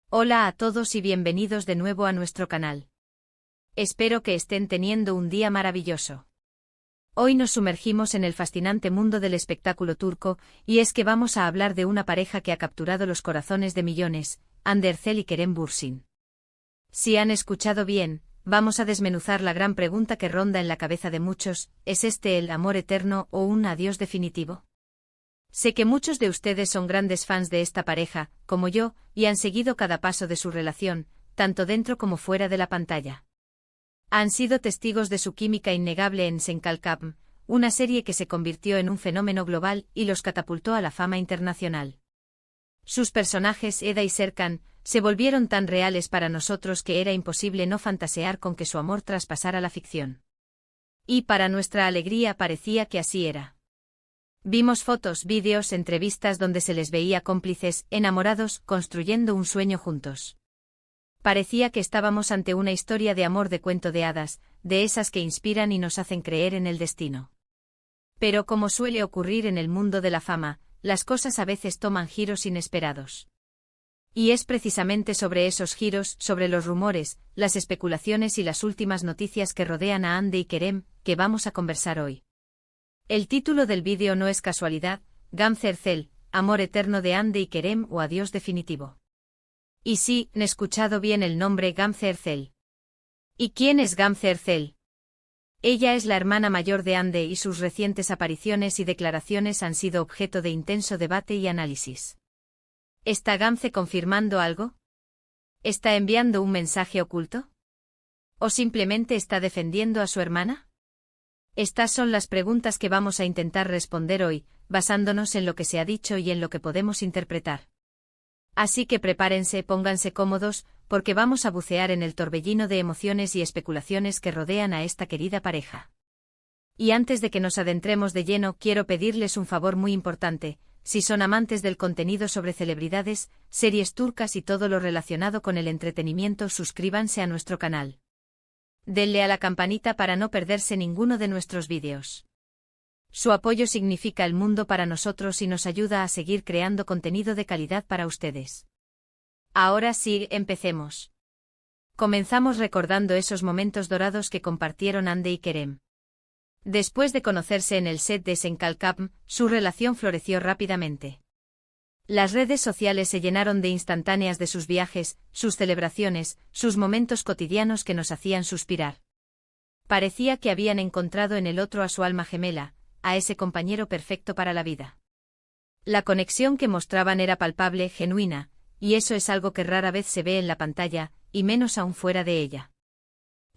Hola a todos y bienvenidos de nuevo a nuestro canal. Espero que estén teniendo un día maravilloso. Hoy nos sumergimos en el fascinante mundo del espectáculo turco, y es que vamos a hablar de una pareja que ha capturado los corazones de millones, Hande Erçel y Kerem Bürsin. Si han escuchado bien, vamos a desmenuzar la gran pregunta que ronda en la cabeza de muchos: ¿es este el amor eterno o un adiós definitivo? Sé que muchos de ustedes son grandes fans de esta pareja, como yo, y han seguido cada paso de su relación, tanto dentro como fuera de la pantalla. Han sido testigos de su química innegable en Sen Kalkam, una serie que se convirtió en un fenómeno global y los catapultó a la fama internacional. Sus personajes, Eda y Serkan, se volvieron tan reales para nosotros que era imposible no fantasear con que su amor traspasara la ficción. Y para nuestra alegría parecía que así era. Vimos fotos, vídeos, entrevistas donde se les veía cómplices, enamorados, construyendo un sueño juntos. Parecía que estábamos ante una historia de amor de cuento de hadas, de esas que inspiran y nos hacen creer en el destino. Pero como suele ocurrir en el mundo de la fama, las cosas a veces toman giros inesperados. Y es precisamente sobre esos giros, sobre los rumores, las especulaciones y las últimas noticias que rodean a Hande y Kerem, que vamos a conversar hoy. El título del vídeo no es casualidad: Gamze Erçel, amor eterno de Hande y Kerem o adiós definitivo. Y sí, han escuchado bien el nombre Gamze Erçel. ¿Y quién es Gamze Erçel? Ella es la hermana mayor de Hande y sus recientes apariciones y declaraciones han sido objeto de intenso debate y análisis. ¿Está Gamze confirmando algo? ¿Está enviando un mensaje oculto? ¿O simplemente está defendiendo a su hermana? Estas son las preguntas que vamos a intentar responder hoy, basándonos en lo que se ha dicho y en lo que podemos interpretar. Así que prepárense, pónganse cómodos, porque vamos a bucear en el torbellino de emociones y especulaciones que rodean a esta querida pareja. Y antes de que nos adentremos de lleno, quiero pedirles un favor muy importante: si son amantes del contenido sobre celebridades, series turcas y todo lo relacionado con el entretenimiento, suscríbanse a nuestro canal. Denle a la campanita para no perderse ninguno de nuestros vídeos. Su apoyo significa el mundo para nosotros y nos ayuda a seguir creando contenido de calidad para ustedes. Ahora sí, empecemos. Comenzamos recordando esos momentos dorados que compartieron Hande y Kerem. Después de conocerse en el set de Sen Kalkam, su relación floreció rápidamente. Las redes sociales se llenaron de instantáneas de sus viajes, sus celebraciones, sus momentos cotidianos que nos hacían suspirar. Parecía que habían encontrado en el otro a su alma gemela, a ese compañero perfecto para la vida. La conexión que mostraban era palpable, genuina, y eso es algo que rara vez se ve en la pantalla, y menos aún fuera de ella.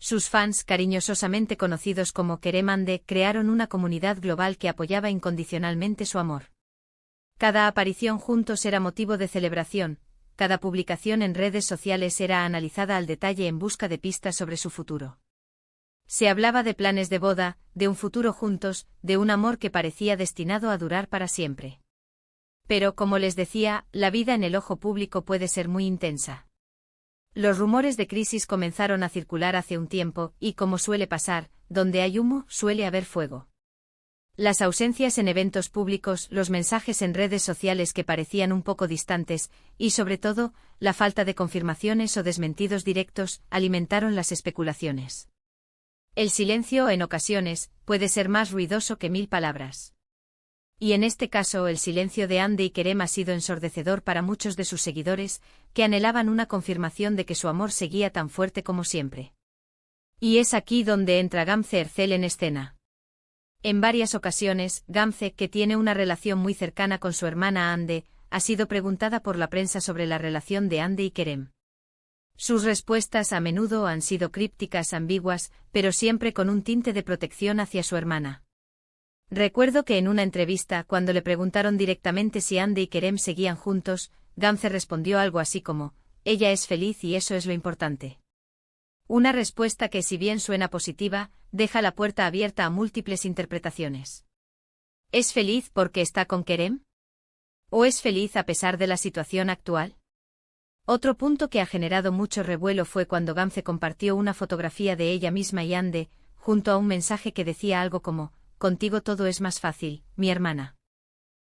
Sus fans, cariñosamente conocidos como Kerem Hande, crearon una comunidad global que apoyaba incondicionalmente su amor. Cada aparición juntos era motivo de celebración, cada publicación en redes sociales era analizada al detalle en busca de pistas sobre su futuro. Se hablaba de planes de boda, de un futuro juntos, de un amor que parecía destinado a durar para siempre. Pero como les decía, la vida en el ojo público puede ser muy intensa. Los rumores de crisis comenzaron a circular hace un tiempo, y como suele pasar, donde hay humo, suele haber fuego. Las ausencias en eventos públicos, los mensajes en redes sociales que parecían un poco distantes, y sobre todo, la falta de confirmaciones o desmentidos directos, alimentaron las especulaciones. El silencio, en ocasiones, puede ser más ruidoso que 1000 palabras. Y en este caso el silencio de Hande y Kerem ha sido ensordecedor para muchos de sus seguidores, que anhelaban una confirmación de que su amor seguía tan fuerte como siempre. Y es aquí donde entra Gamze Erçel en escena. En varias ocasiones, Gamze, que tiene una relación muy cercana con su hermana Hande, ha sido preguntada por la prensa sobre la relación de Hande y Kerem. Sus respuestas a menudo han sido crípticas, ambiguas, pero siempre con un tinte de protección hacia su hermana. Recuerdo que en una entrevista, cuando le preguntaron directamente si Hande y Kerem seguían juntos, Gamze respondió algo así como: ella es feliz y eso es lo importante. Una respuesta que, si bien suena positiva, deja la puerta abierta a múltiples interpretaciones. ¿Es feliz porque está con Kerem? ¿O es feliz a pesar de la situación actual? Otro punto que ha generado mucho revuelo fue cuando Gamze compartió una fotografía de ella misma y Hande, junto a un mensaje que decía algo como: contigo todo es más fácil, mi hermana.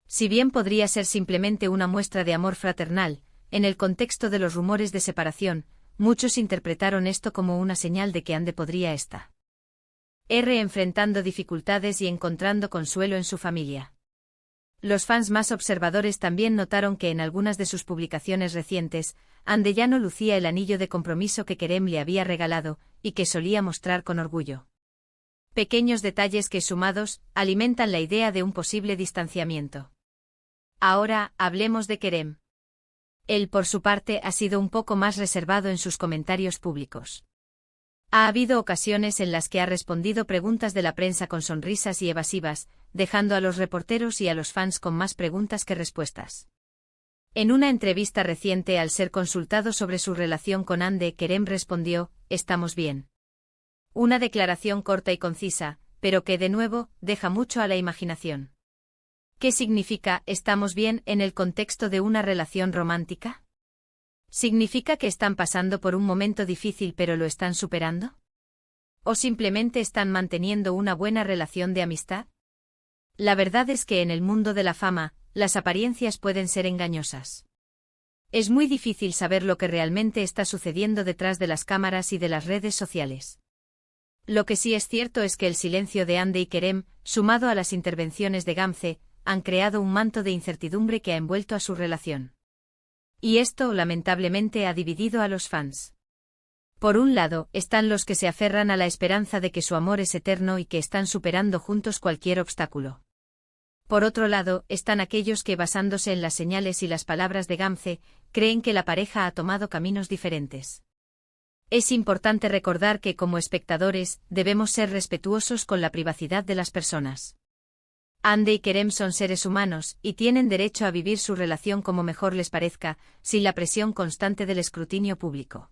Si bien podría ser simplemente una muestra de amor fraternal, en el contexto de los rumores de separación, muchos interpretaron esto como una señal de que Ande podría estar enfrentando dificultades y encontrando consuelo en su familia. Los fans más observadores también notaron que en algunas de sus publicaciones recientes, Ande ya no lucía el anillo de compromiso que Kerem le había regalado, y que solía mostrar con orgullo. Pequeños detalles que, sumados, alimentan la idea de un posible distanciamiento. Ahora, hablemos de Kerem. Él, por su parte, ha sido un poco más reservado en sus comentarios públicos. Ha habido ocasiones en las que ha respondido preguntas de la prensa con sonrisas y evasivas, dejando a los reporteros y a los fans con más preguntas que respuestas. En una entrevista reciente, al ser consultado sobre su relación con Ande, Kerem respondió: «Estamos bien». Una declaración corta y concisa, pero que, de nuevo, deja mucho a la imaginación. ¿Qué significa «estamos bien» en el contexto de una relación romántica? ¿Significa que están pasando por un momento difícil pero lo están superando? ¿O simplemente están manteniendo una buena relación de amistad? La verdad es que en el mundo de la fama, las apariencias pueden ser engañosas. Es muy difícil saber lo que realmente está sucediendo detrás de las cámaras y de las redes sociales. Lo que sí es cierto es que el silencio de Ande y Kerem, sumado a las intervenciones de Gamze, han creado un manto de incertidumbre que ha envuelto a su relación. Y esto, lamentablemente, ha dividido a los fans. Por un lado, están los que se aferran a la esperanza de que su amor es eterno y que están superando juntos cualquier obstáculo. Por otro lado, están aquellos que, basándose en las señales y las palabras de Gamze, creen que la pareja ha tomado caminos diferentes. Es importante recordar que, como espectadores, debemos ser respetuosos con la privacidad de las personas. Ande y Kerem son seres humanos, y tienen derecho a vivir su relación como mejor les parezca, sin la presión constante del escrutinio público.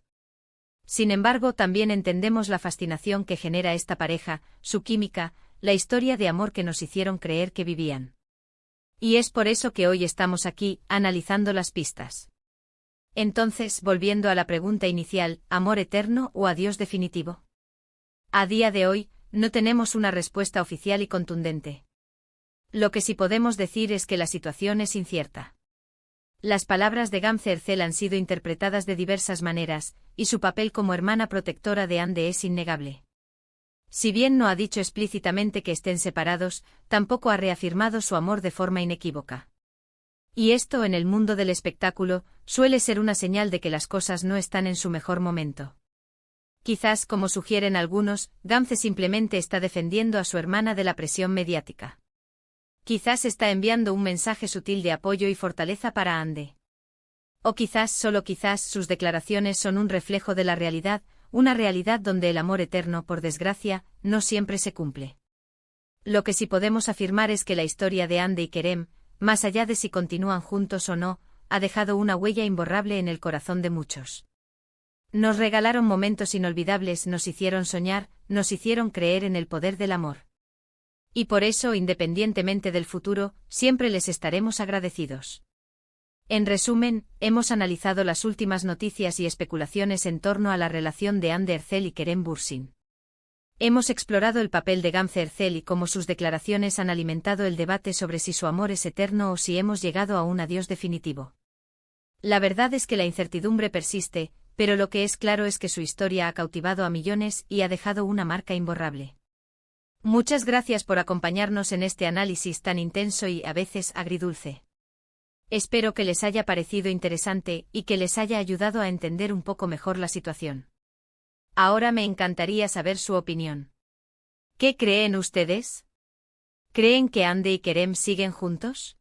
Sin embargo, también entendemos la fascinación que genera esta pareja, su química, la historia de amor que nos hicieron creer que vivían. Y es por eso que hoy estamos aquí, analizando las pistas. Entonces, volviendo a la pregunta inicial, ¿amor eterno o adiós definitivo? A día de hoy, no tenemos una respuesta oficial y contundente. Lo que sí podemos decir es que la situación es incierta. Las palabras de Gamze Erçel han sido interpretadas de diversas maneras, y su papel como hermana protectora de Ande es innegable. Si bien no ha dicho explícitamente que estén separados, tampoco ha reafirmado su amor de forma inequívoca. Y esto, en el mundo del espectáculo, suele ser una señal de que las cosas no están en su mejor momento. Quizás, como sugieren algunos, Gamze simplemente está defendiendo a su hermana de la presión mediática. Quizás está enviando un mensaje sutil de apoyo y fortaleza para Ande. O quizás, solo quizás, sus declaraciones son un reflejo de la realidad, una realidad donde el amor eterno, por desgracia, no siempre se cumple. Lo que sí podemos afirmar es que la historia de Ande y Kerem, más allá de si continúan juntos o no, ha dejado una huella imborrable en el corazón de muchos. Nos regalaron momentos inolvidables, nos hicieron soñar, nos hicieron creer en el poder del amor. Y por eso, independientemente del futuro, siempre les estaremos agradecidos. En resumen, hemos analizado las últimas noticias y especulaciones en torno a la relación de Ande Erçel y Kerem Bürsin. Hemos explorado el papel de Gamze Erçel y cómo sus declaraciones han alimentado el debate sobre si su amor es eterno o si hemos llegado a un adiós definitivo. La verdad es que la incertidumbre persiste, pero lo que es claro es que su historia ha cautivado a millones y ha dejado una marca imborrable. Muchas gracias por acompañarnos en este análisis tan intenso y, a veces, agridulce. Espero que les haya parecido interesante y que les haya ayudado a entender un poco mejor la situación. Ahora me encantaría saber su opinión. ¿Qué creen ustedes? ¿Creen que Ande y Kerem siguen juntos?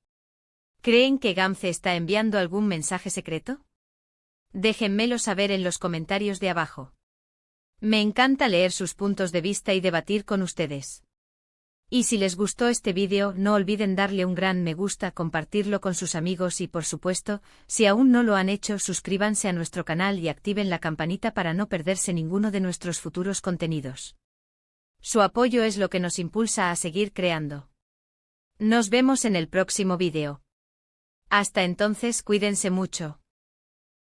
¿Creen que Gamze está enviando algún mensaje secreto? Déjenmelo saber en los comentarios de abajo. Me encanta leer sus puntos de vista y debatir con ustedes. Y si les gustó este vídeo, no olviden darle un gran me gusta, compartirlo con sus amigos y, por supuesto, si aún no lo han hecho, suscríbanse a nuestro canal y activen la campanita para no perderse ninguno de nuestros futuros contenidos. Su apoyo es lo que nos impulsa a seguir creando. Nos vemos en el próximo vídeo. Hasta entonces, cuídense mucho.